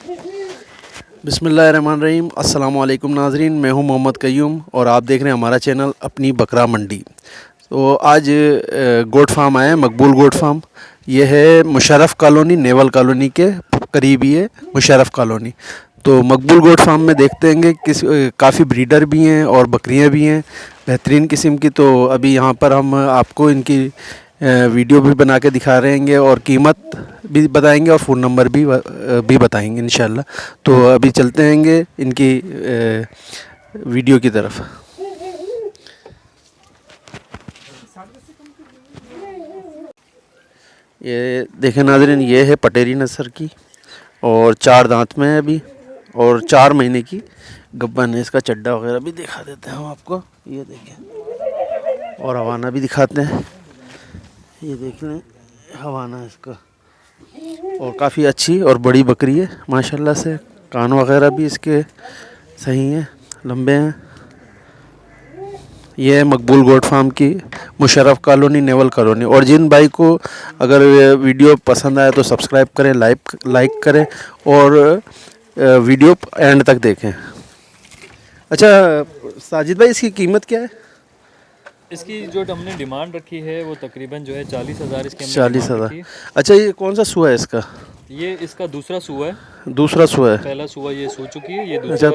बिस्मिल्लाहिर्रहमानिर्रहीम। अस्सलाम वालेकुम नाज़रीन, मैं हूं मोहम्मद कयूम और आप देख रहे हैं हमारा चैनल अपनी बकरा मंडी। तो आज गोट फार्म आए हैं, मकबूल गोट फार्म। ये है मुशर्रफ कॉलोनी, नेवल कॉलोनी के करीब ही है मुशर्रफ कॉलोनी। तो मकबूल गोट फार्म में देखते हैं किस काफ़ी ब्रीडर भी हैं और बकरियां भी हैं बेहतरीन किस्म की। तो अभी यहाँ पर हम आपको इनकी वीडियो भी बना के दिखा रहे हैं और कीमत भी बताएंगे और फ़ोन नंबर भी बताएंगे इंशाल्लाह। तो अभी चलते हैं इनकी वीडियो की तरफ। ये देखें नाज़रीन, ये है पटेरी नस्ल की और 4 दांत में है अभी और 4 महीने की गब्बन है। इसका चड्डा वगैरह भी दिखा देते हैं हम आपको, ये देखें, और हवाना भी दिखाते हैं। ये देख लें, हवाना है इसका और काफ़ी अच्छी और बड़ी बकरी है माशाल्लाह से। कान वगैरह भी इसके सही हैं, लंबे हैं। ये है मकबूल गोट फार्म की मुशर्रफ कॉलोनी, नेवल कॉलोनी। और जिन भाई को अगर वीडियो पसंद आए तो सब्सक्राइब करें, लाइक करें और वीडियो एंड तक देखें। अच्छा साजिद भाई, इसकी कीमत क्या है? इसकी जो हमने डिमांड रखी है वो तकरीबन जो है 40,000 इसके। 40,000। अच्छा, ये कौन सा सुआ है इसका? ये इसका दूसरा सुआ है। दूसरा सुआ है। पहला सुआ ये सो चुकी है, ये अच्छा, दूसरा।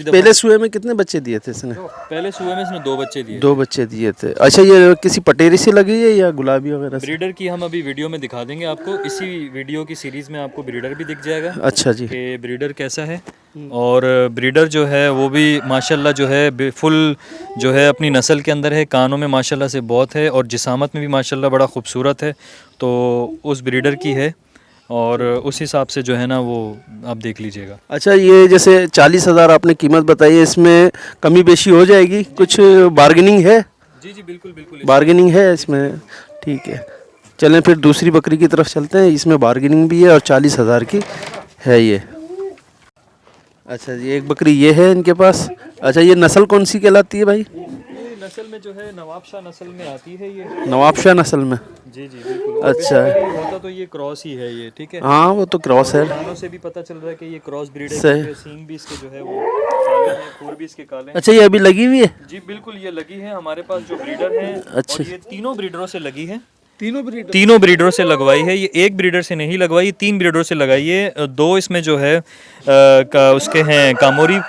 पहले सुए में कितने बच्चे दिए थे इसने? पहले सुए में इसने 2 बच्चे दिए। 2 बच्चे दिए थे। अच्छा, ये किसी पटेरी से लगी है या गुलाबी वगैरह से? ब्रीडर की हम अभी वीडियो में दिखा देंगे आपको। इसी वीडियो की सीरीज़ में आपको ब्रीडर भी दिख जाएगा। अच्छा जी, कि ब्रीडर कैसा है। और ब्रीडर जो है वो भी माशाल्लाह जो है फुल जो है अपनी नस्ल के अंदर है। कानों में माशाल्लाह से बहुत है और जिसामत में भी माशाल्लाह बड़ा खूबसूरत है। तो उस ब्रीडर की है और उस हिसाब से जो है ना वो आप देख लीजिएगा। अच्छा, ये जैसे 40,000 आपने कीमत बताई है, इसमें कमी बेशी हो जाएगी? कुछ बार्गेनिंग है? जी जी बिल्कुल बिल्कुल, बार्गेनिंग है इसमें, ठीक है। चलें फिर दूसरी बकरी की तरफ चलते हैं। इसमें बार्गेनिंग भी है और 40,000 की है ये। अच्छा जी, एक बकरी ये है इनके पास। अच्छा, ये नस्ल कौन सी कहलाती है भाई? ये नस्ल में जो है नवाबशाह नस्ल में आती है ये। नवाबशाह नस्ल में? जी जी बिल्कुल। अच्छा, होता तो ये क्रॉस ही है ये, ठीक है। हाँ वो तो क्रॉस है। कानों से भी पता चल रहा है कि ये क्रॉस ब्रीड है, सही। क्योंकि सींग भी इसके जो है वो काले हैं, खुर भी इसके काले हैं। अच्छा, ये अभी लगी हुई है? जी बिल्कुल, ये लगी है हमारे पास जो ब्रीडर हैं। अच्छा। और ये तीनों ब्रीडरों से लगी है। तीनों ब्रीडरों से लगवाई है। ये एक ब्रीडर से नहीं लगवाई, 3 ब्रीडरों से लगाई है। 2 इसमें जो है उसके हैं कामोरी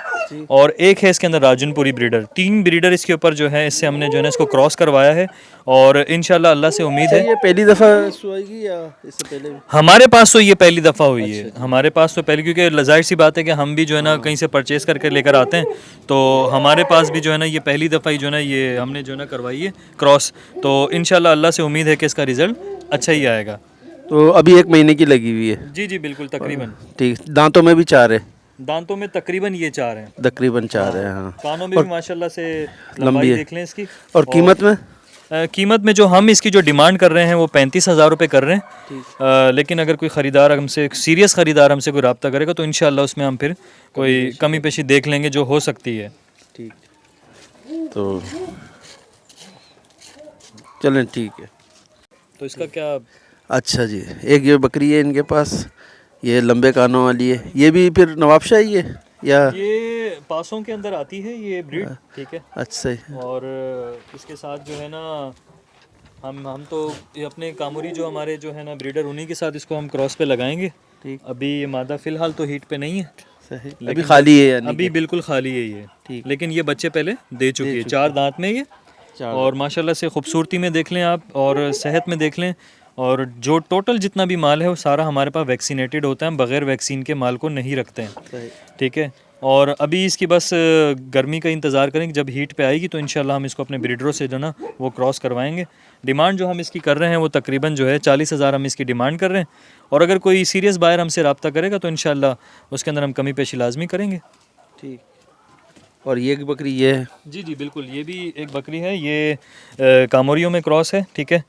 और एक है इसके अंदर राजनपुरी ब्रीडर। 3 ब्रीडर इसके ऊपर जो है, इससे हमने जो है ना इसको क्रॉस करवाया है और इंशाल्लाह अल्लाह से उम्मीद है। ये पहली दफ़ा सुएगी या इससे पहले भी? हमारे पास तो ये पहली दफ़ा हुई है। हमारे पास तो पहले, क्योंकि ज़ाहिर सी बात है कि हम भी जो है ना कहीं से परचेज़ करके लेकर आते हैं, तो हमारे पास भी जो है ना ये पहली दफ़ा ही जो है ना ये हमने जो है ना करवाई है क्रॉस। तो इंशाल्लाह अल्लाह से उम्मीद है कि इसका रिज़ल्ट अच्छा ही आएगा। तो अभी 1 महीने की लगी हुई है? जी जी बिल्कुल, तकरीबन। ठीक, दांतों में भी 4 है? दांतों में तकरीबन ये 4 हैं। तकरीबन 4 है, हाँ। कानों में भी माशाल्लाह से लंबी लंबाई है। देख लें इसकी। और कीमत में? कीमत में जो हम इसकी जो डिमांड कर रहे हैं वो 35,000 रुपये कर रहे हैं। लेकिन अगर कोई ख़रीदार हमसे, सीरियस ख़रीदार हमसे कोई रब्ता करेगा तो इंशाल्लाह उसमें हम फिर कोई कमी पेशी देख लेंगे जो हो सकती है। ठीक, तो चलें, ठीक है। तो इसका क्या? अच्छा जी, एक ये बकरी है इनके पास, ये लंबे कानों वाली है। ये भी फिर नवाबशाह ही है या? ये पासों के अंदर आती है ये ब्रीड, ठीक है। अच्छा, और इसके साथ जो है ना हम तो ये अपने कामुरी जो हमारे जो है ना ब्रीडर, उन्हीं के साथ इसको हम क्रॉस पे लगाएंगे। ठीक। अभी ये मादा फ़िलहाल तो हीट पे नहीं है। सही, अभी खाली है यानी? अभी बिल्कुल खाली है ये, ठीक। लेकिन ये बच्चे पहले दे चुकी है। 4 दांत में ये। और माशाल्लाह से खूबसूरती में देख लें आप और सेहत में देख लें। और जो टोटल जितना भी माल है वो सारा हमारे पास वैक्सीनेटेड होता है। हम बग़ैर वैक्सीन के माल को नहीं रखते हैं, ठीक है। और अभी इसकी बस गर्मी का इंतज़ार करेंगे, जब हीट पे आएगी तो इंशाल्लाह हम इसको अपने ब्रीडरों से जो ना वो क्रॉस करवाएंगे। डिमांड जो हम इसकी कर रहे हैं वो तकरीबन जो है 40,000 हम इसकी डिमांड कर रहे हैं। और अगर कोई सीरियस बायर हमसे रब्ता करेगा तो इंशाल्लाह उसके अंदर हम कमी पेशी लाजमी करेंगे। ठीक। और ये बकरी ये है? जी जी बिल्कुल, ये भी एक बकरी है। ये कामोरियों में क्रॉस है, ठीक है।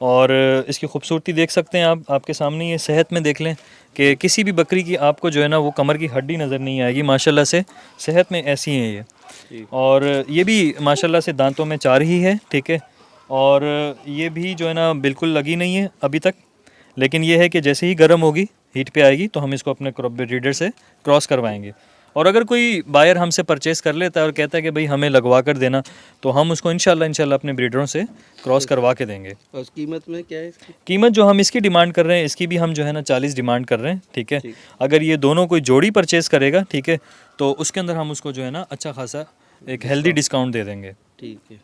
और इसकी खूबसूरती देख सकते हैं आप, आपके सामने। ये सेहत में देख लें कि किसी भी बकरी की आपको जो है ना वो कमर की हड्डी नज़र नहीं आएगी। माशाल्लाह से सेहत में ऐसी हैं ये। और ये भी माशाल्लाह से दांतों में 4 ही है, ठीक है। और ये भी जो है ना बिल्कुल लगी नहीं है अभी तक, लेकिन ये है कि जैसे ही गर्म होगी हीट पे आएगी तो हम इसको अपने ब्रीडर से क्रॉस करवाएंगे। और अगर कोई बायर हमसे परचेज़ कर लेता है और कहता है कि भाई हमें लगवा कर देना, तो हम उसको इंशाल्लाह अपने ब्रीडरों से क्रॉस करवा के देंगे। और कीमत में क्या है इसकी? कीमत जो हम इसकी डिमांड कर रहे हैं, इसकी भी हम जो है ना 40 डिमांड कर रहे हैं, ठीक है। अगर ये दोनों कोई जोड़ी परचेज़ करेगा, ठीक है, तो उसके अंदर हम उसको जो है ना अच्छा खासा एक हेल्दी डिस्काउंट दे देंगे। ठीक है,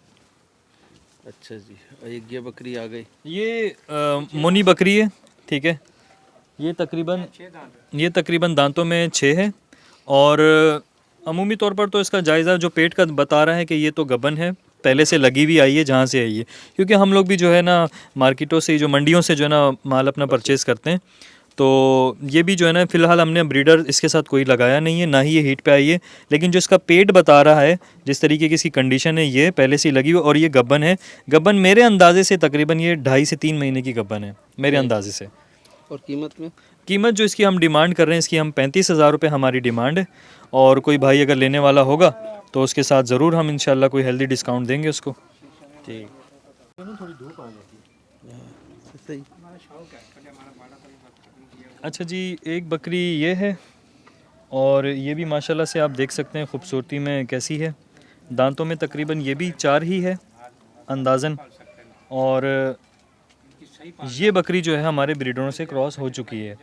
अच्छा जी। और एक ये बकरी आ गई, ये मुनी बकरी है, ठीक है। ये तकरीबन दांतों में 6 है। और अमूमी तौर पर तो इसका जायज़ा जो पेट का बता रहा है कि ये तो गबन है, पहले से लगी हुई आई है जहाँ से आई है, क्योंकि हम लोग भी जो है ना मार्केटों से, जो मंडियों से जो है ना माल अपना परचेज़ करते हैं। तो ये भी जो है ना फ़िलहाल हमने ब्रीडर इसके साथ कोई लगाया नहीं है, ना ही ये हीट पे आई है। लेकिन जो इसका पेट बता रहा है, जिस तरीके की इसकी कंडीशन है, ये पहले से ही लगी हुई और ये गबन है। गबन मेरे अंदाजे से तकरीबन ये 2.5 से 3 महीने की गबन है मेरे अंदाजे से। और कीमत में? कीमत जो इसकी हम डिमांड कर रहे हैं, इसकी हम 35,000 रुपये हमारी डिमांड है। और कोई भाई अगर लेने वाला होगा तो उसके साथ ज़रूर हम इंशाल्लाह कोई हेल्दी डिस्काउंट देंगे उसको। ठीक, सही। अच्छा जी, एक बकरी ये है और ये भी माशाल्लाह से आप देख सकते हैं ख़ूबसूरती में कैसी है। दांतों में तकरीबन ये भी 4 ही है अंदाज़न। और ये बकरी जो है हमारे ब्रीडरों से क्रॉस हो चुकी है,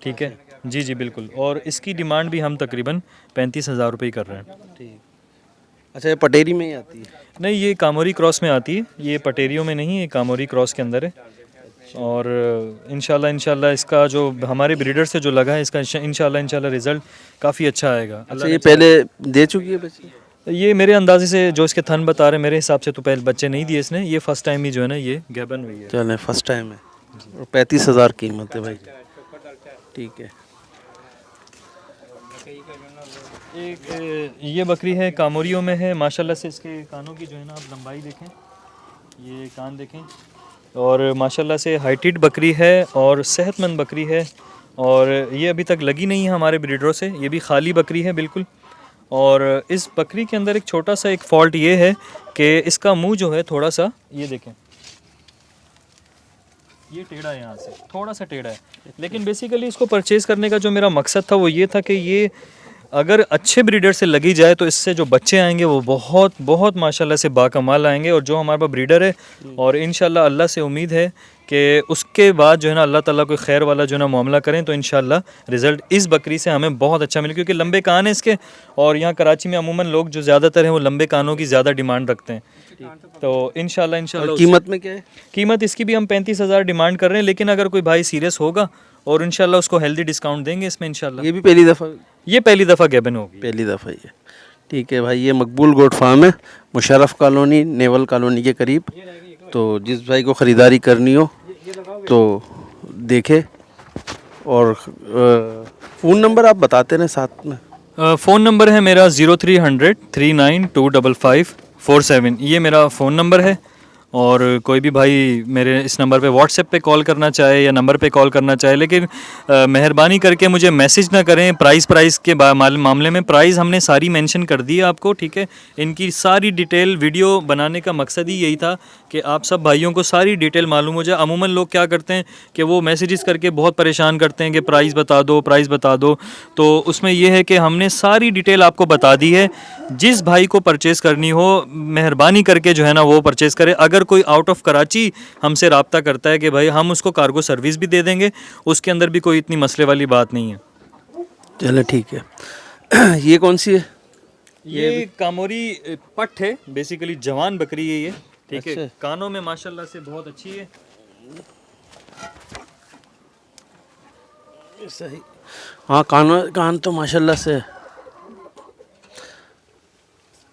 ठीक है जी जी बिल्कुल। और इसकी डिमांड भी हम तकरीबन 35,000 रुपये कर रहे हैं। ठीक, अच्छा ये पटेरी में ही आती है? नहीं, ये कामोरी क्रॉस में आती है, ये पटेरियों में नहीं, ये कामोरी क्रॉस के अंदर है। और इंशाल्लाह इसका जो हमारे ब्रीडर से जो लगा है, इसका इंशाल्लाह रिज़ल्ट काफ़ी अच्छा आएगा। अच्छा, ये पहले दे चुकी है बच्चे? ये मेरे अंदाजे से जो इसके थन बता रहे हैं, मेरे हिसाब से तो पहले बच्चे नहीं दिए इसने, ये फर्स्ट टाइम ही जो है ना ये गैबन हुई है। चलें, फर्स्ट टाइम है। और 35,000 कीमत है भाई, ठीक है। एक ये बकरी है, कामोरियों में है, माशाल्लाह से इसके कानों की जो है ना आप लंबाई देखें, ये कान देखें। और माशाल्लाह से हाइटेड बकरी है और सेहतमंद बकरी है। और ये अभी तक लगी नहीं है हमारे ब्रीडरों से, ये भी खाली बकरी है बिल्कुल। और इस बकरी के अंदर एक छोटा सा एक फॉल्ट ये है कि इसका मुंह जो है थोड़ा सा, ये देखें, ये टेढ़ा है, यहाँ से थोड़ा सा टेढ़ा है। लेकिन बेसिकली इसको परचेज़ करने का जो मेरा मकसद था वो ये था कि ये अगर अच्छे ब्रीडर से लगी जाए तो इससे जो बच्चे आएंगे वो बहुत बहुत माशाल्लाह से बाकमाल आएंगे। और जो हमारे पास ब्रीडर है, और इंशाल्लाह अल्लाह से उम्मीद है कि उसके बाद जो है ना अल्लाह ताला कोई खैर वाला जो है ना मामला करें तो इंशाल्लाह रिज़ल्ट इस बकरी से हमें बहुत अच्छा मिले, क्योंकि लंबे कान हैं इसके। और यहाँ कराची में अमूमन लोग जो ज़्यादातर हैं वो लंबे कानों की ज़्यादा डिमांड रखते हैं। तो इंशाल्लाह कीमत में क्या है? कीमत इसकी भी हम 35,000 डिमांड कर रहे हैं। लेकिन अगर कोई भाई सीरियस होगा और इंशाल्लाह उसको हेल्दी डिस्काउंट देंगे इसमें इंशाल्लाह। ये भी पहली दफ़ा? ये पहली दफ़ा गैबन होगी, पहली दफ़ा ही है, ठीक है भाई। ये मकबूल गोट फार्म है, मुशर्रफ कॉलोनी, नेवल कॉलोनी के करीब। तो जिस भाई को ख़रीदारी करनी हो तो देखे। और फ़ोन नंबर आप बताते रहें साथ में। फ़ोन नंबर है मेरा 0300 392554 ये मेरा फ़ोन नंबर है। और कोई भी भाई मेरे इस नंबर पे व्हाट्सएप पे कॉल करना चाहे या नंबर पे कॉल करना चाहे, लेकिन मेहरबानी करके मुझे मैसेज ना करें। प्राइस के मामले में प्राइस हमने सारी मेंशन कर दी है आपको, ठीक है। इनकी सारी डिटेल वीडियो बनाने का मकसद ही यही था कि आप सब भाइयों को सारी डिटेल मालूम हो जाए। अमूमन लोग क्या करते हैं कि वो मैसेजेस करके बहुत परेशान करते हैं कि प्राइस बता दो, प्राइस बता दो। तो उसमें यह है कि हमने सारी डिटेल आपको बता दी है। जिस भाई को परचेज़ करनी हो मेहरबानी करके जो है ना वो परचेज़ करे। अगर कोई आउट ऑफ कराची हमसे रब्ता करता है कि भाई हम उसको कार्गो सर्विस भी दे देंगे, उसके अंदर भी कोई इतनी मसले वाली बात नहीं है। चलो ठीक है। ये कौन सी है? ये कामोरी पट है, बेसिकली जवान बकरी है ये, ठीक है। कानों में माशाल्लाह से बहुत अच्छी है। सही, हाँ कान तो माशाल्लाह से।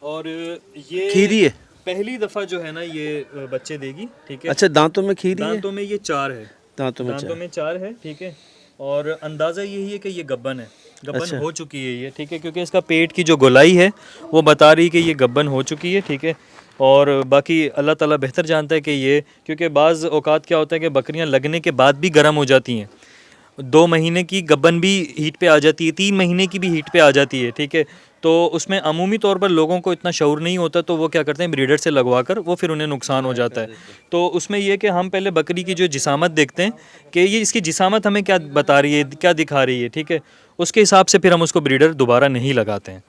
और ये खीरी है, पहली दफ़ा जो है ना ये बच्चे देगी, ठीक है। अच्छा, दांतों में खीरी है? दांतों में ये 4 है, दांतों में 4 है, ठीक है। और अंदाज़ा यही है कि ये गब्बन है, गब्बन अच्छा। हो चुकी है ये, ठीक है, क्योंकि इसका पेट की जो गोलाई है वो बता रही है कि ये गब्बन हो चुकी है, ठीक है। और बाकी अल्लाह ताला बेहतर जानता है कि ये, क्योंकि बाज़ औकात क्या होता है कि बकरियां लगने के बाद भी गर्म हो जाती हैं। 2 महीने की गब्बन भी हीट पे आ जाती है, 3 महीने की भी हीट पे आ जाती है, ठीक है। तो उसमें अमूमी तौर पर लोगों को इतना शऊर नहीं होता, तो वो क्या करते हैं ब्रीडर से लगवा कर वो फिर उन्हें नुकसान हो जाता है। तो उसमें ये कि हम पहले बकरी की जो जिसामत देखते हैं कि ये इसकी जिसामत हमें क्या बता रही है, क्या दिखा रही है, ठीक है। उसके हिसाब से फिर हम उसको ब्रीडर दोबारा नहीं लगाते हैं।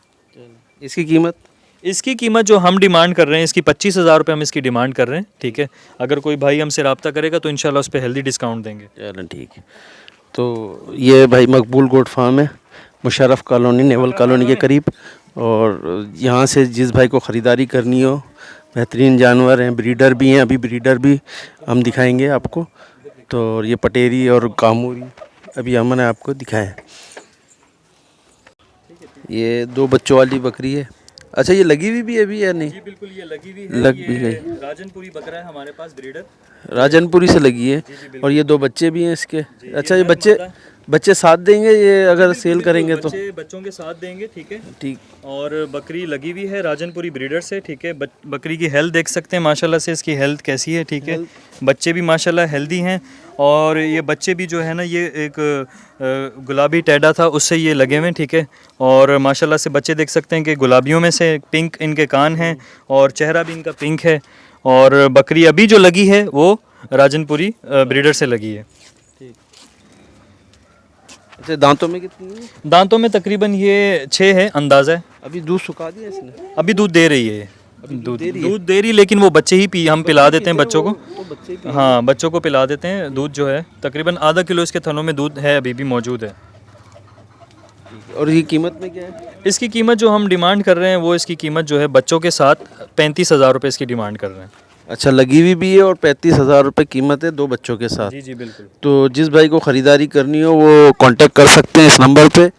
इसकी कीमत? इसकी कीमत जो हम डिमांड कर रहे हैं, इसकी 25,000 रुपये हम इसकी डिमांड कर रहे हैं, ठीक है। अगर कोई भाई हमसे रब्ता करेगा तो इंशाल्लाह उस पर हेल्दी डिस्काउंट देंगे। चलो ठीक है। तो ये भाई मकबूल गोट फार्म है, मुशर्रफ कॉलोनी, नेवल कॉलोनी के करीब। और यहाँ से जिस भाई को ख़रीदारी करनी हो, बेहतरीन जानवर हैं, ब्रीडर भी हैं, अभी ब्रीडर भी हम दिखाएंगे आपको। तो ये पटेरी और कामूरी अभी हमने आपको दिखाया। ये 2 बच्चों वाली बकरी है। अच्छा, ये लगी हुई भी है अभी या नहीं? जी बिल्कुल, ये लगी हुई है, लग ये भी गई। राजनपुरी बकरा है हमारे पास ब्रीडर। राजनपुरी से लगी है। और ये 2 बच्चे भी हैं इसके। अच्छा, ये बच्चे साथ देंगे ये अगर सेल करेंगे तो? बच्चों के साथ देंगे, ठीक है। ठीक। और बकरी लगी हुई है राजनपुरी ब्रीडर से, ठीक है। बकरी की हेल्थ देख सकते हैं माशाल्लाह से, इसकी हेल्थ कैसी है, ठीक है। बच्चे भी माशाल्लाह हेल्दी हैं। और ये बच्चे भी जो है ना, ये एक गुलाबी टैडा था उससे ये लगे हुए हैं, ठीक है। और माशाल्लाह से बच्चे देख सकते हैं कि गुलाबियों में से पिंक इनके कान हैं और चेहरा भी इनका पिंक है। और बकरी अभी जो लगी है वो राजनपुरी ब्रीडर से लगी है। अच्छा, दांतों में कितनी है? दांतों में तकरीबन ये 6 है अंदाज़ा है। अभी दूध सुखा दिया इसने? अभी दूध दे रही है, दूध दे रही, लेकिन वो बच्चे ही हम पिला देते हैं बच्चों को। हाँ, बच्चों को पिला देते हैं दूध जो है। तकरीबन आधा किलो इसके थनों में दूध है, अभी भी मौजूद है। और ये कीमत में क्या है? इसकी कीमत जो हम डिमांड कर रहे हैं वो इसकी कीमत जो है बच्चों के साथ 35,000 रुपये इसकी डिमांड कर रहे हैं। अच्छा, लगी हुई भी है और 35,000 रुपये कीमत है 2 बच्चों के साथ। जी जी बिल्कुल। तो जिस भाई को ख़रीदारी करनी हो वो कांटेक्ट कर सकते हैं इस नंबर पे।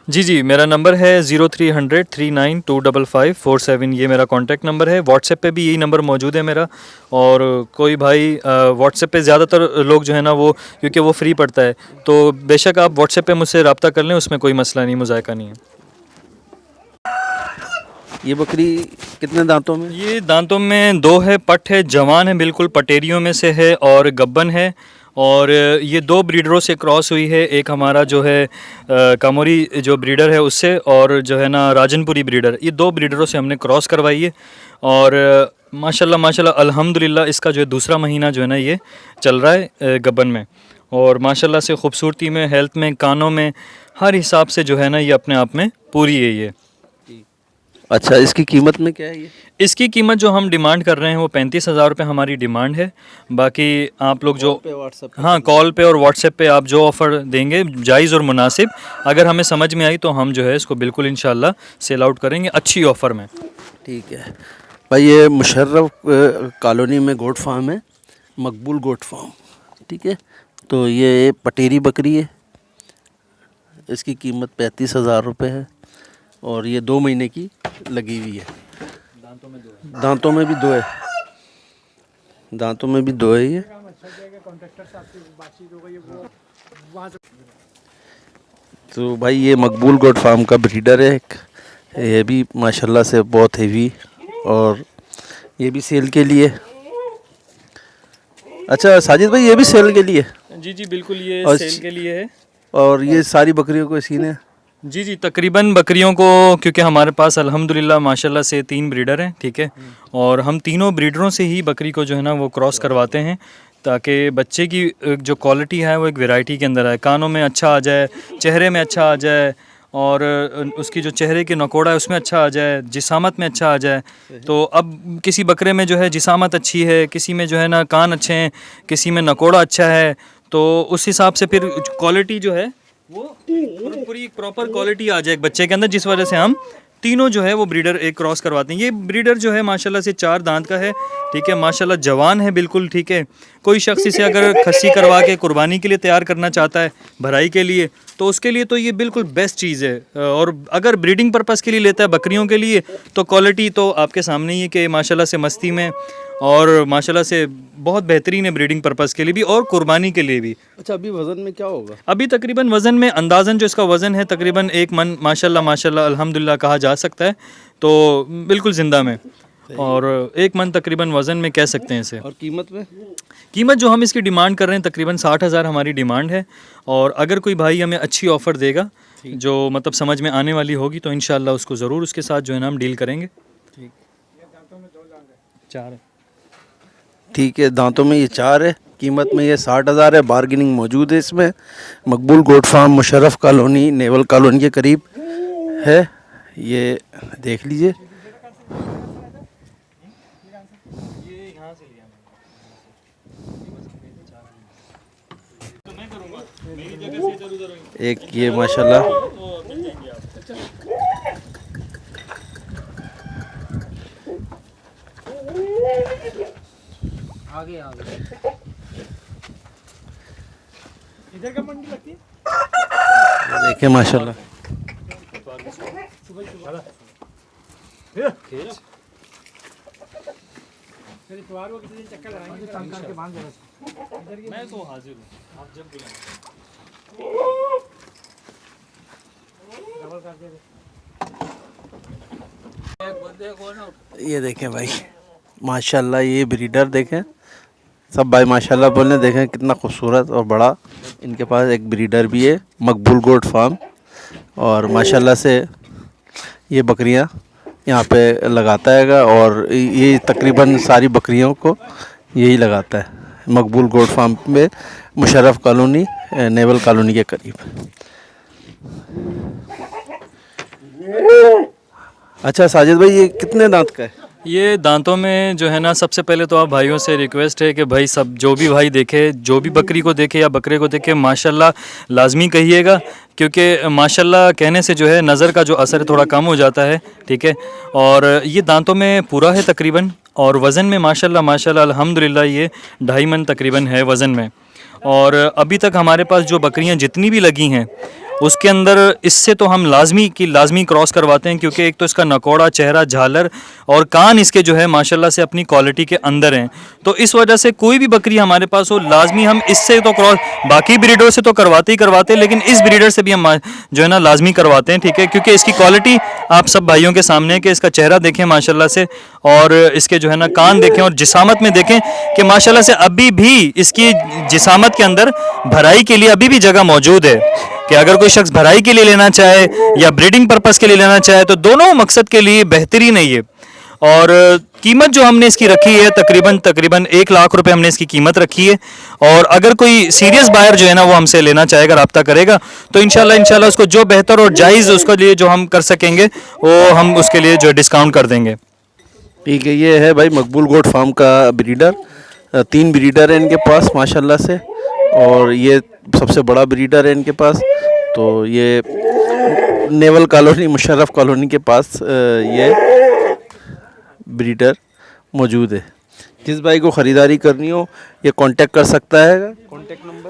जी, मेरा नंबर है 0300 392554 ये मेरा कॉन्टैक्ट नंबर है। व्हाट्सएप पे भी यही नंबर मौजूद है मेरा। और कोई भाई व्हाट्सएप पे ज़्यादातर लोग जो है ना वो, क्योंकि वो फ्री पड़ता है, तो बेशक आप व्हाट्सएप पे मुझसे रब्ता कर लें, उसमें कोई मसला नहीं, मुज़ायका नहीं है। ये बकरी कितने दांतों में? ये दांतों में 2 है, पट है, जवान है, बिल्कुल पटेरियों में से है और गब्बन है। और ये 2 ब्रीडरों से क्रॉस हुई है, एक हमारा जो है कामोरी जो ब्रीडर है उससे, और जो है ना राजनपुरी ब्रीडर, ये 2 ब्रीडरों से हमने क्रॉस करवाई है। और माशाल्लाह अल्हम्दुलिल्लाह इसका जो है दूसरा महीना जो है ना ये चल रहा है गब्बन में। और माशाल्लाह से ख़ूबसूरती में, हेल्थ में, कानों में, हर हिसाब से जो है ना ये अपने आप में पूरी है ये। अच्छा, इसकी कीमत में क्या है ये? इसकी कीमत जो हम डिमांड कर रहे हैं वो 35,000 रुपये हमारी डिमांड है। बाकी आप लोग जो हाँ कॉल पे और व्हाट्सएप पे आप जो ऑफ़र देंगे जायज़ और मुनासिब, अगर हमें समझ में आई तो हम जो है इसको बिल्कुल इंशाल्लाह सेल आउट करेंगे अच्छी ऑफ़र में। ठीक है भाई, ये मुशर्रफ कॉलोनी में गोट फार्म है, मकबूल गोट फार्म, ठीक है। तो ये पटेरी बकरी है, इसकी कीमत 35,000 रुपये है। और ये 2 महीने की लगी हुई है। दांतों में भी 2 है, दांतों में भी 2 है ये। तो भाई ये मकबूल गोट फार्म का ब्रीडर है एक, ये भी माशाल्लाह से बहुत हेवी, और ये भी सेल के लिए। अच्छा साजिद भाई, ये भी सेल के लिए? जी जी बिल्कुल, ये सेल के लिए है। और ये सारी बकरियों को इसी ने? जी जी, तकरीबन बकरियों को, क्योंकि हमारे पास अल्हम्दुलिल्लाह माशाल्लाह से 3 ब्रीडर हैं, ठीक है। और हम तीनों ब्रीडरों से ही बकरी को जो है ना वो क्रॉस करवाते हैं, ताकि बच्चे की जो क्वालिटी है वो एक वैरायटी के अंदर आए, कानों में अच्छा आ जाए, चेहरे में अच्छा आ जाए, और उसकी जो चेहरे की नकोड़ा है उसमें अच्छा आ जाए, जिसामत में अच्छा आ जाए। तो अब किसी बकरे में जो है जिसामत अच्छी है, किसी में जो है ना कान अच्छे हैं, किसी में नकोड़ा अच्छा है, तो उस हिसाब से फिर क्वालिटी जो है वो पूरी प्रॉपर क्वालिटी आ जाए एक बच्चे के अंदर, जिस वजह से हम तीनों जो है वो ब्रीडर एक क्रॉस करवाते हैं। ये ब्रीडर जो है माशाल्लाह से 4 दांत का है, ठीक है, माशाल्लाह जवान है बिल्कुल, ठीक है। कोई शख्स इसे अगर खस्सी करवा के कुर्बानी के लिए तैयार करना चाहता है, भराई के लिए, तो उसके लिए तो ये बिल्कुल बेस्ट चीज़ है। और अगर ब्रीडिंग पर्पस के लिए लेता है बकरियों के लिए, तो क्वालिटी तो आपके सामने ही है कि माशाल्लाह से मस्ती में, और माशाल्लाह से बहुत बेहतरीन है ब्रीडिंग पर्पस के लिए भी और कुर्बानी के लिए भी। अच्छा, अभी वज़न में क्या होगा? अभी तकरीबन वज़न में अंदाज़न जो इसका वज़न है तकरीबन 1 मन माशाल्लाह माशाल्लाह अल्हम्दुलिल्लाह कहा जा सकता है, तो बिल्कुल ज़िंदा में। और 1 मन तकरीबन वज़न में कह सकते हैं इसे। और कीमत में? कीमत जो हम इसकी डिमांड कर रहे हैं तकरीबन 60,000 हमारी डिमांड है, और अगर कोई भाई हमें अच्छी ऑफ़र देगा जो मतलब समझ में आने वाली होगी तो इंशाल्लाह उसको ज़रूर उसके साथ जो है ना हम डील करेंगे। ठीक, 4 है। ठीक है, दांतों में ये 4 है, कीमत में ये 60,000 है, बार्गेनिंग मौजूद है इसमें। Maqbool goat farm Musharraf colony, naval colony के करीब है, ये देख लीजिए। एक ये माशाल्लाह आगे आगे इधर का मंडी लगती है, देखें माशाल्लाह। फिर इतवार को किसी दिन चक्कर लगाएंगे, तंग करके बांध देना इसको। मैं तो हाजिर हूँ, आप जब बुलाएं। डबल कर दे। ये देखें भाई माशाल्लाह, ये ब्रीडर देखें, सब भाई माशाल्लाह बोलने, देखें कितना खूबसूरत और बड़ा इनके पास एक ब्रीडर भी है, मकबूल गोट फार्म। और माशाल्लाह से ये बकरियां यहाँ पे लगाता हैगा, और ये तकरीबन सारी बकरियों को यही लगाता है, मकबूल गोट फार्म में, मुशर्रफ कॉलोनी, नेवल कॉलोनी के करीब। अच्छा साजिद भाई, ये कितने दांत का है? ये दांतों में जो है ना, सबसे पहले तो आप भाइयों से रिक्वेस्ट है कि भाई सब जो भी भाई देखे, जो भी बकरी को देखे या बकरे को देखे, माशाल्लाह लाजमी कहिएगा, क्योंकि माशाल्लाह कहने से जो है नज़र का जो असर है थोड़ा कम हो जाता है, ठीक है। और ये दांतों में पूरा है तकरीबन, और वज़न में माशाल्लाह माशाल्लाह अल्हम्दुलिल्लाह ये 2.5 मन तकरीबन है वज़न में। और अभी तक हमारे पास जो बकरियां जितनी भी लगी हैं उसके अंदर इससे तो हम लाजमी क्रॉस करवाते हैं, क्योंकि एक तो इसका नकौड़ा चेहरा, झालर और कान इसके जो है माशाल्लाह से अपनी क्वालिटी के अंदर हैं। तो इस वजह से कोई भी बकरी हमारे पास हो, लाजमी हम इससे तो क्रॉस, बाकी ब्रीडर से तो करवाते ही करवाते हैं, लेकिन इस ब्रीडर से भी हम जो है ना लाजमी करवाते हैं, ठीक है। क्योंकि इसकी क्वालिटी आप सब भाइयों के सामने है कि इसका चेहरा देखें माशाल्लाह से, और इसके जो है ना कान देखें, और जिसामत में देखें कि माशाल्लाह से अभी भी इसकी जिसामत के अंदर भराई के लिए अभी भी जगह मौजूद है, कि अगर कोई शख्स भराई के लिए लेना चाहे या ब्रीडिंग पर्पस के लिए लेना चाहे तो दोनों मकसद के लिए बेहतरीन है ये। और कीमत जो हमने इसकी रखी है तकरीबन 1 लाख रुपए हमने इसकी कीमत रखी है। और अगर कोई सीरियस बायर जो है ना वो हमसे लेना चाहेगा, रब्ता करेगा, तो इंशाल्लाह उसको जो बेहतर और जायज़ उसके लिए जो हम कर सकेंगे वो हम उसके लिए जो डिस्काउंट कर देंगे। ठीक है, ये है भाई मकबूल गोट फार्म का ब्रीडर, 3 ब्रीडर है इनके पास माशाल्लाह से, और ये सबसे बड़ा ब्रीडर है इनके पास। तो ये नेवल कॉलोनी, मुशर्रफ कॉलोनी के पास ये ब्रीडर मौजूद है। जिस भाई को ख़रीदारी करनी हो ये कांटेक्ट कर सकता है।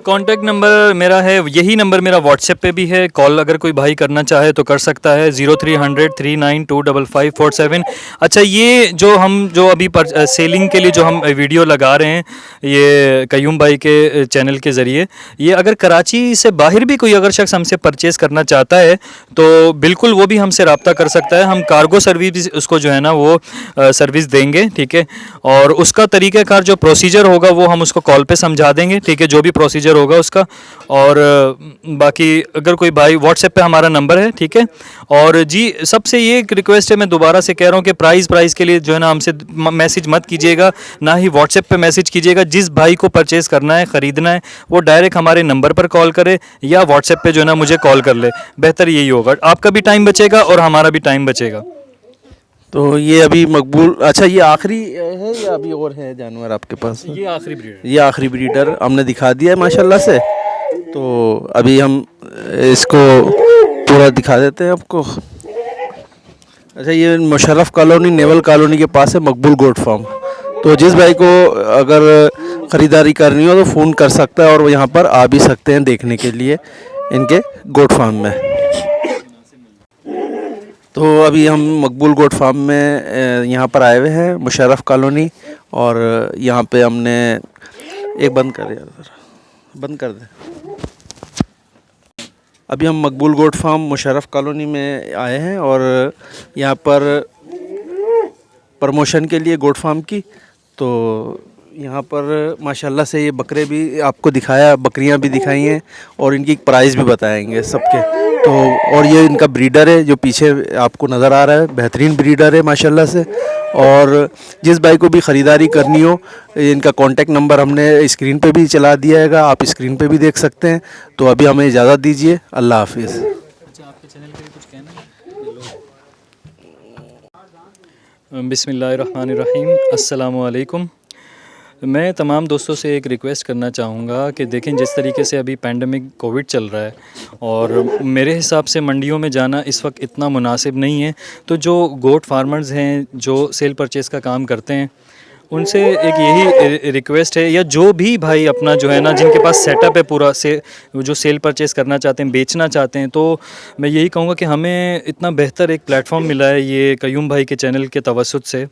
कॉन्टैक्ट नंबर मेरा है, यही नंबर मेरा व्हाट्सएप पे भी है, कॉल अगर कोई भाई करना चाहे तो कर सकता है, 0300 3925547। अच्छा, ये जो हम जो अभी सेलिंग के लिए जो हम वीडियो लगा रहे हैं ये कयूम भाई के चैनल के ज़रिए, ये अगर कराची से बाहर भी कोई अगर शख्स हमसे परचेज़ करना चाहता है तो बिल्कुल वो भी हमसे रब्ता कर सकता है। हम कार्गो सर्विस उसको जो है ना वो सर्विस देंगे, ठीक है। और उसका तरीक़ाकार जो प्रोसीजर होगा वो हम उसको कॉल पे समझा देंगे, ठीक है, जो भी प्रोसीजर होगा उसका। और बाकी अगर कोई भाई, व्हाट्सएप पे हमारा नंबर है, ठीक है। और जी सबसे ये एक रिक्वेस्ट है, मैं दोबारा से कह रहा हूँ कि प्राइस के लिए जो है ना हमसे मैसेज मत कीजिएगा, ना ही व्हाट्सएप पे मैसेज कीजिएगा। जिस भाई को परचेज़ करना है, ख़रीदना है, वो डायरेक्ट हमारे नंबर पर कॉल करे या व्हाट्सएप पे जो है ना मुझे कॉल कर ले, बेहतर यही होगा। आपका भी टाइम बचेगा और हमारा भी टाइम बचेगा। तो ये अभी मकबूल, अच्छा ये आखिरी है या अभी और है जानवर आपके पास? ये आखिरी ब्रीडर, ये आखिरी ब्रीडर हमने दिखा दिया है माशाल्लाह से। तो अभी हम इसको पूरा दिखा देते हैं आपको। अच्छा, ये मुशर्रफ कॉलोनी, नेवल कॉलोनी के पास है मकबूल गोट फार्म। तो जिस भाई को अगर ख़रीदारी करनी हो तो फ़ोन कर सकता है, और वो यहाँ पर आ भी सकते हैं देखने के लिए इनके गोट फार्म में। तो अभी हम मकबूल गोट फार्म में यहाँ पर आए हुए हैं, मुशर्रफ कॉलोनी, और यहाँ पे हमने एक बंद कर यार, बंद कर दे। अभी हम मकबूल गोट फार्म मुशर्रफ कॉलोनी में आए हैं, और यहाँ पर प्रमोशन के लिए गोट फार्म की। तो यहाँ पर माशाल्लाह से ये बकरे भी आपको दिखाया, बकरियाँ भी दिखाई हैं और इनकी प्राइस भी बताएंगे सबके। तो और ये इनका ब्रीडर है जो पीछे आपको नज़र आ रहा है, बेहतरीन ब्रीडर है माशाल्लाह से। और जिस भाई को भी ख़रीदारी करनी हो, इनका कॉन्टेक्ट नंबर हमने स्क्रीन पे भी चला दिया हैगा, आप स्क्रीन पे भी देख सकते हैं। तो अभी हमें इजाज़त दीजिए, अल्लाह हाफिज़। अच्छा, आपके चैनल के लिए कुछ कहना है? बिस्मिल्लाहिर्रहमानिर्रहीम, अस्सलामु अलैकुम। मैं तमाम दोस्तों से एक रिक्वेस्ट करना चाहूँगा कि देखें, जिस तरीके से अभी पैंडमिक कोविड चल रहा है और मेरे हिसाब से मंडियों में जाना इस वक्त इतना मुनासिब नहीं है। तो जो गोट फार्मर्स हैं, जो सेल परचेज़ का काम करते हैं, उनसे एक यही रिक्वेस्ट है, या जो भी भाई अपना जो है ना, जिनके पास सेटअप है पूरा से, जो सेल परचेज़ करना चाहते हैं, बेचना चाहते हैं, तो मैं यही कहूँगा कि हमें इतना बेहतर एक प्लेटफॉर्म मिला है ये कयूम भाई के चैनल के तवस्सुत से।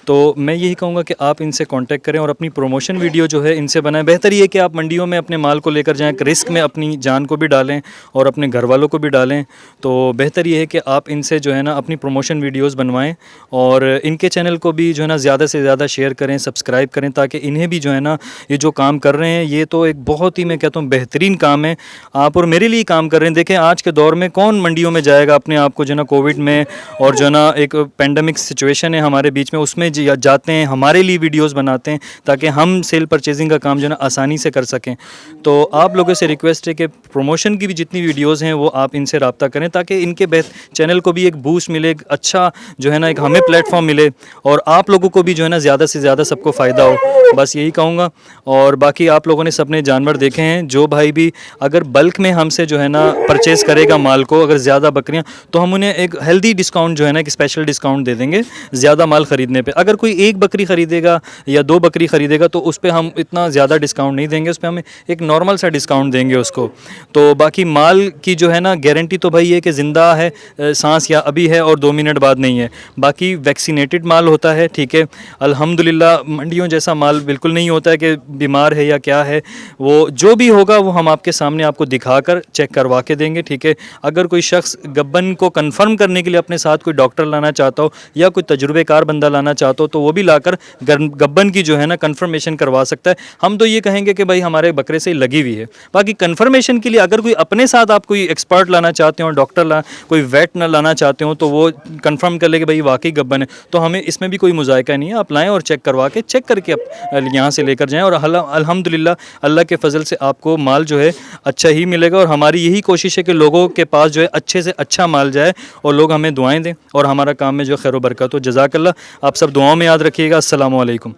तो मैं यही कहूँगा कि आप इनसे कांटेक्ट करें और अपनी प्रमोशन वीडियो जो है इनसे बनाएं। बेहतर ये है कि आप मंडियों में अपने माल को लेकर जाएं, रिस्क में अपनी जान को भी डालें और अपने घर वालों को भी डालें। तो बेहतर ये है कि आप इनसे जो है ना अपनी प्रमोशन वीडियोस बनवाएं और इनके चैनल को भी जो है ना ज़्यादा से ज़्यादा शेयर करें, सब्सक्राइब करें, ताकि इन्हें भी जो है ना ये जो काम कर रहे हैं, ये तो एक बहुत ही, मैं कहता हूँ, बेहतरीन काम है। आप और मेरे लिए काम कर रहे हैं। देखें, आज के दौर में कौन मंडियों में जाएगा अपने आप को जो है ना कोविड में, और जो है ना एक पेंडेमिक सिचुएशन है हमारे बीच में, उसमें जाते हैं, हमारे लिए वीडियोस बनाते हैं ताकि हम सेल परचेजिंग का काम जो है ना आसानी से कर सकें। तो आप लोगों से रिक्वेस्ट है कि प्रमोशन की भी जितनी वीडियोस हैं वो आप इनसे रब्ता करें, ताकि इनके चैनल को भी एक बूस्ट मिले, एक अच्छा जो है ना एक हमें प्लेटफॉर्म मिले और आप लोगों को भी जो है ना ज़्यादा से ज़्यादा सबको फ़ायदा हो। बस यही कहूँगा। और बाकी आप लोगों ने सबने जानवर देखे हैं, जो भाई भी अगर बल्क में हमसे जो है ना परचेज़ करेगा माल को, अगर ज़्यादा बकरियाँ, तो हम उन्हें एक हेल्दी डिस्काउंट जो है ना, एक स्पेशल डिस्काउंट दे देंगे ज़्यादा माल ख़रीदने पे। अगर कोई एक बकरी ख़रीदेगा या 2 बकरी ख़रीदेगा तो उस पर हम इतना ज़्यादा डिस्काउंट नहीं देंगे, उस पर हम एक नॉर्मल सा डिस्काउंट देंगे उसको। तो बाकी माल की जो है ना गारंटी तो भाई ये कि ज़िंदा है, सांस या अभी है और 2 मिनट बाद नहीं है। बाकी वैक्सीनेटेड माल होता है, ठीक है, अल्हम्दुलिल्लाह। मंडियों जैसा माल बिल्कुल नहीं होता है कि बीमार है या क्या है, वो जो भी होगा वो हम आपके सामने आपको दिखाकर चेक करवा के देंगे, ठीक है। अगर कोई शख्स गब्बन को कंफर्म करने के लिए अपने साथ कोई डॉक्टर लाना चाहता हो या कोई तजुर्बेकार बंदा लाना चाहता हो तो वो भी लाकर गब्बन की जो है ना कंफर्मेशन करवा सकता है। हम तो ये कहेंगे कि भाई हमारे बकरे से लगी हुई है। बाकी कंफर्मेशन के लिए अगर कोई अपने साथ आप कोई एक्सपर्ट लाना चाहते हो, डॉक्टर कोई वेट ना लाना चाहते हो, तो वो कंफर्म कर ले कि भाई वाकई गब्बन है, तो हमें इसमें भी कोई मुज़ायका नहीं है। आप लाएँ और चेक करवा के चेक करके आप यहाँ से लेकर जाएँ और अल्हम्दुलिल्लाह अल्लाह के फ़ज़ल से आपको माल जो है अच्छा ही मिलेगा। और हमारी यही कोशिश है कि लोगों के पास जो है अच्छे से अच्छा माल जाए और लोग हमें दुआएं दें और हमारा काम में जो खैर व बरकत हो। जज़ाकल्लाह। आप सब दुआओं में याद रखिएगा। अस्सलामु अलैकुम।